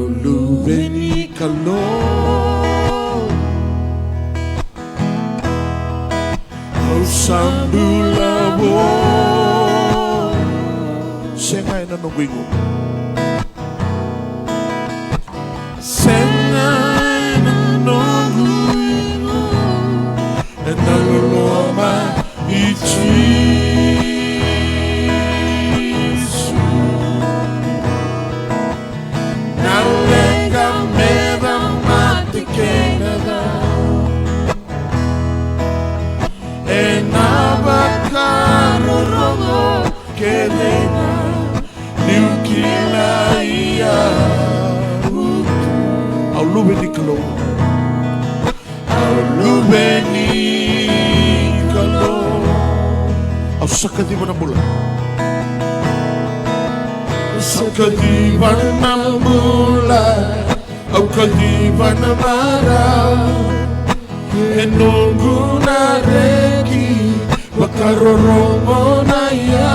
lu veni calor, au sambulabo. Sengai na nungguingo, sengai na nungguingo, e naluloma ichisu, nalenga meda mati kenada, e nabakaro rogo kedena. Au lu veni calor, au lu veni calor, au sakadiva na mula, sakadiva na mula, au kadiva na mara, e nungu na reki, bakaroromo na ya.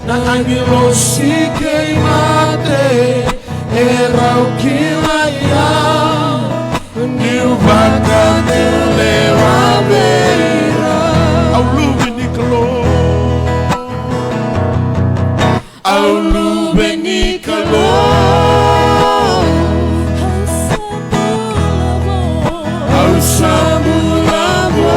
Na angelo si queimate era o que laia New vaca de leva beira ao luveni calor, ao luveni calor, ao sambulavo.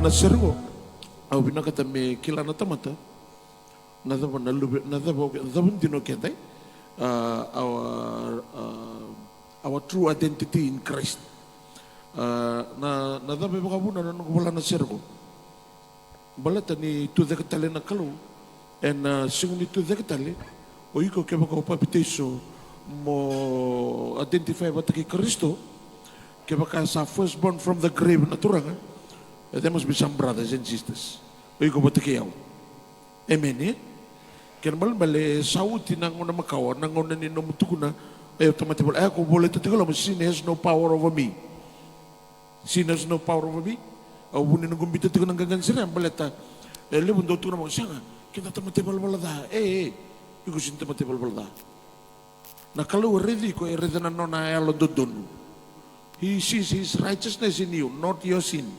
Sergo, au bina kata me kila na tamata, nada bana lube, nada bundino kete, our true identity in Christ. Nada be bakabuna na nukubala na sergo. Balata ni tu dekatale na kalu, and sing ni tu dekatale, o iko ke baka upapiteso mo identify bataki Kristo, ke baka sa firstborn from the grave na turanga. There must be some brothers and sisters. Oy ko batakiyaw. Amen eh? Kaya bale sauti nang una makawa, nang una ninumutukuna, ay automatic. Ay ako boleh tutikala mo, sin has no power over me. Sin has no power over me. Aw bunin ng gumbito tikon ng gagansiran, baleta. Lebon daw tukuna mo, siya nga, kita tamatibal balada. Iko sin tamatibal balada. Nakalu ready ko, ready na nona ayalo dodon. He sees his righteousness in you, not your sin.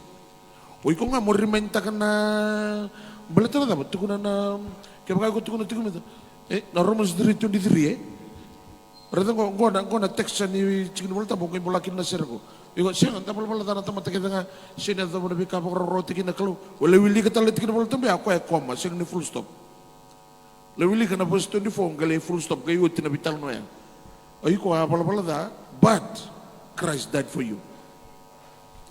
Oy ko nga mo rementa ka na balita na dapat tukuna na kaya baka ko tukuna na Romans 3:23 rada ko na text ni chikin balita mo kay bulakin na sir ko iko siya nga tapal balita na tamata kita nga siya na dapat bika pa roti kin na kalu wala wili ka talit kin balita ba ako ay koma siya ni full stop lawili ka na verse 24 gali full stop kayo tinabital no yan ay ko balita but Christ died for you.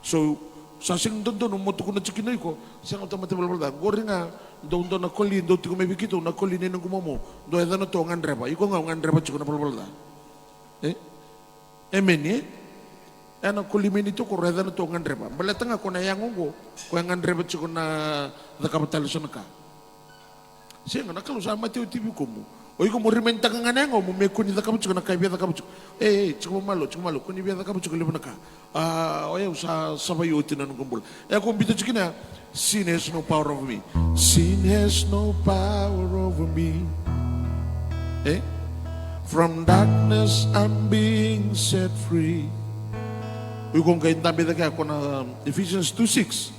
So sa sing doon mo tukuna chikinay ko siya nga tamata balita gori nga doon na koli doon tiko may bikito na koli ninong kumomo doon na to ngandreba iko nga ngandreba chikuna balita amen eh ano koli minito ko reda na to ngandreba balita nga ko na yangon ko ngandreba chikuna nakabatal sa naka siya nga nakalo sa Mateo TV ko mo oy ko mo rementa ka nga nengo mo me kuni nakabacho na kaibya nakabacho chiko malo kuni biya nakabacho libo naka oy sa sabayo tinan kumbul ako bito chikina sin has no power over me. Sin has no power over me. From darkness I'm being set free. We kung kayo tabi na ako na Ephesians 2:6.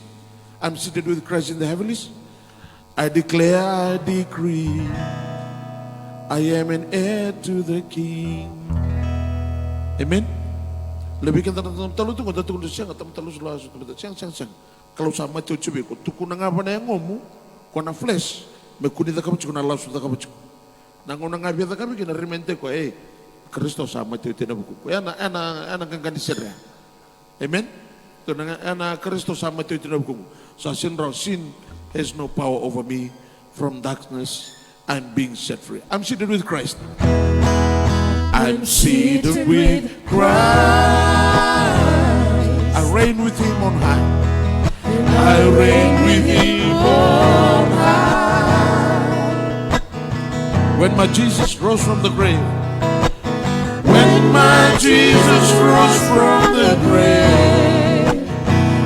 I'm seated with Christ in the heavens. I declare, I decree, I am an heir to the King. Amen. Lebih kita talu tu kita tunggu siang atau talu sulah siang. Kalau sama tu coba ko tukuna nga ba na yang ngomu ko na flesh me kunita ka bucho na lasu ta ka bucho. Nango na nga biya ka bi kina rimente ko Kristo sama tu buku. Ana kan disirya. Amen. Tu ana Kristo sama tu buku. So sin has no power over me. From darkness, I'm being set free. I'm seated with Christ. I'm seated with Christ. I reign with Him on high. I reign with Him on high. When my Jesus rose from the grave. When my Jesus rose from the grave,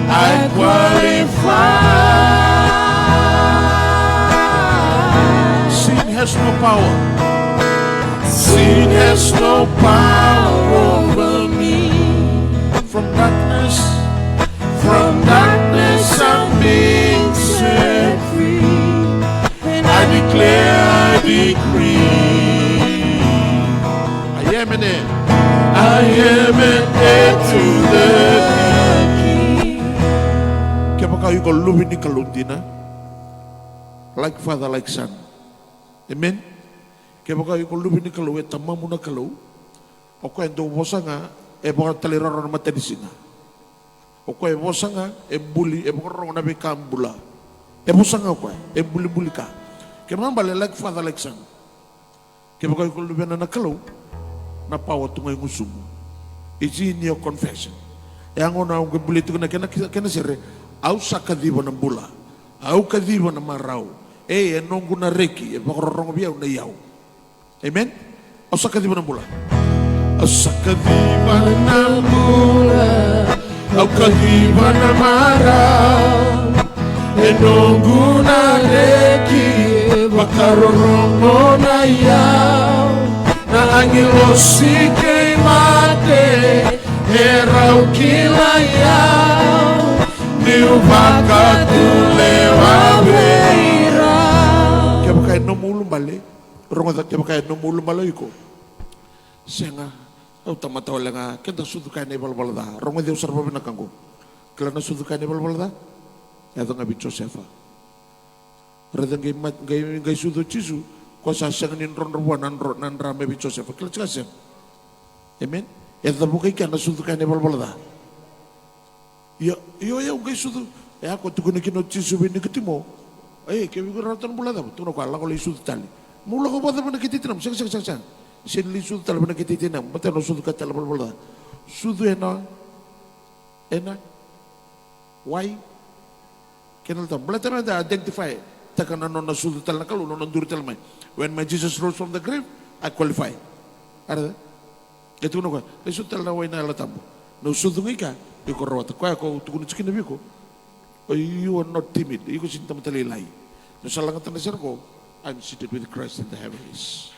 I qualify. Sin has no power. Sin has no power over me. From darkness I'm being set free. And I declare, I decree, I am an heir. I am an heir to the King. Kaya kayo ko lubin ni kalundina, like father, like son. Amen. Kaya kayo ko lubin ni kalu, tama mo na kalu. O kaya ito bosa nga, baka taliraro na matadisina. O kaya bosa nga, buli, baka rong nabi ka ambula. Bosa nga ko, buli-buli ka. Kaya naman bali, like father, like son. Kaya kayo ko lubin na nakalu, na power to ngay ngusumo. It's in your confession. Yang ona ang bulito ko na kena sire, au sa kadiba ng bula, au kadiba ng maraw, enong na reki, bakorong biyaw na yaw. Amen? Au sa kadiba ng bula. Au sa kadiba ng bula, au kadiba ng maraw, enong na reki, bakorong na yaw. Na angelo si kay mate, erau kilayau, niu baka tulewa beira. Kaya bakay nomulong bali, ronga kaya bakay nomulong bali ko. Siya nga, tamataw lang nga, kaya sudu kaya na ibalbalada, ronga di usar pa binakang ko. Kaya na sudu kaya na ibalbalada, ito nga Josefa. Radang gay sudu chisu, kuasa siang nin ron nan rame bi Joseph kila chasem. Amen. Ya tabukai kana sudu kana balbalada. Yo gay sudu. Ya ko tukuni kino chisu bi nikitimo. Ke bi ratan bulada tu no kala ko li sudu tali. Mula ko bada bana kititinam sang. Sin li sudu tali bana kititinam. Mata no sudu kata balbalada. Sudu ena. Why? Kenal tam. Belatan ada identify. Takana no na sudu tal nakalu no ndur tal mai. When my Jesus rose from the grave, I qualify. Ada? Ito ko. Lesu tal na way na latambo. No sudu ngika, iko rawat. Kaya ko tukun chikin nabi ko. You are not timid. Iko sinta matalilay. No salangatan na sir ko, I'm seated with Christ in the heavens.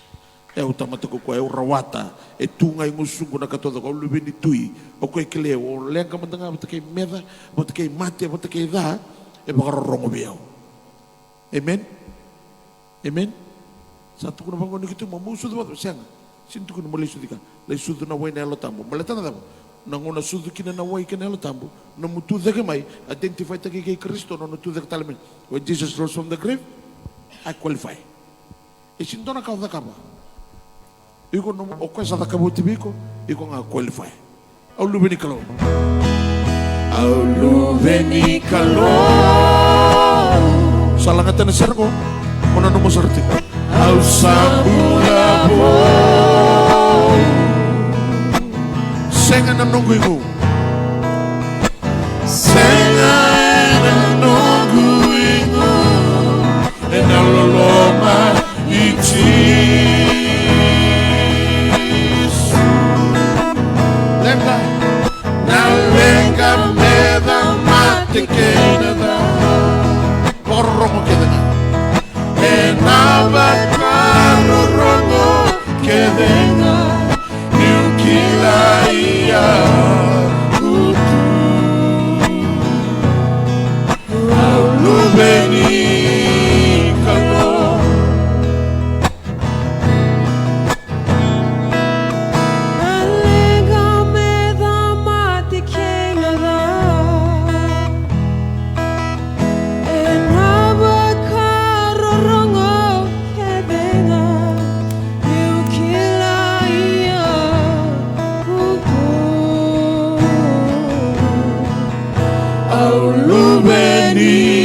Utama to ko rawata. Tungay ngusung ko na katoda ko lubin itui. O ko ikileo. O leang ka mandanga mata kay meda, mata kay mate, mata kay da. Baka rongo biyaw. Amen? Amen? Satu kuna bangun gitu mau sudu wat siang. Sintu kuna mulai sudika. Lai sudu na way na elo tambo. Malata na tambo. Nanguna sudu kina na way kina elo tambo. Na mutu deke mai identify ta kay Kristo no mutu deke talamin. When Jesus rose from the grave, I qualify. Isinto na kauda kaba. Iko no o kwesa ta kabo tibiko, iko nga qualify. Au lubeni kalo. Au lubeni kalo. Salangatan na sir ko. Muna no mo sarti. Au sabulabo. Senga na nungguingu. Senga na nungguingu. E na loloma itisu. Lenga. Na lenga meda mate kena da. Porrongo kena na. Nabakaro rongo kedenga niukilaya utu. ni